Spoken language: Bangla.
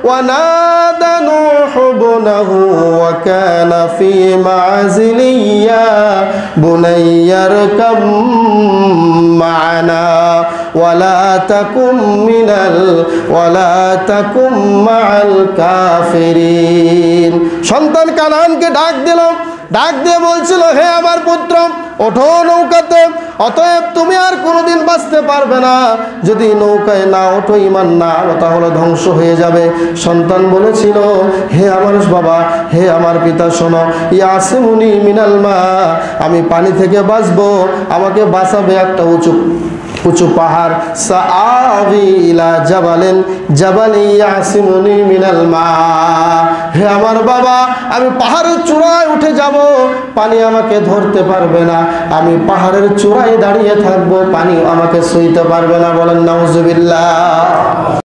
ওয়ানাদা নূহু ইবনাহু ওয়া কানা ফী মা'জিলিন ইয়া বুনাইয়া ইরকাব মা'ানা ওয়ালা তাকুম মা'আল কাফিরিন। সন্তান কানানকে ডাক দিল, ডাক দিয়ে বলছিল, হে আমার পুত্র, ওঠো নৌকাতে, অতএব তুমি আর কোনোদিন বাঁচতে পারবে না। যদি নৌকায় না ওঠো, ঈমান না আনো, তাহলে ধ্বংস হয়ে যাবে। সন্তান বলেছিল, হে আমার বাবা, হে আমার পিতা, শোনো, ইয়াসিমুনি মিনাল মা, আমি পানি থেকে বাঁচবো, আমাকে বাঁচাবে একটা উঁচু পাহাড়। সাআবি ইলা জাবালিন ইয়াসিমুনি মিনাল মা, হে আমার বাবা, আমি পাহাড়ের চূড়ায় উঠে যাব, পানি আমাকে ধরতে পারবে না। আমি পাহাড়ের চূড়ায় দাঁড়িয়ে থাকবো, পানি আমাকে সইতে পারবে না। বলেন নাউজুবিল্লাহ।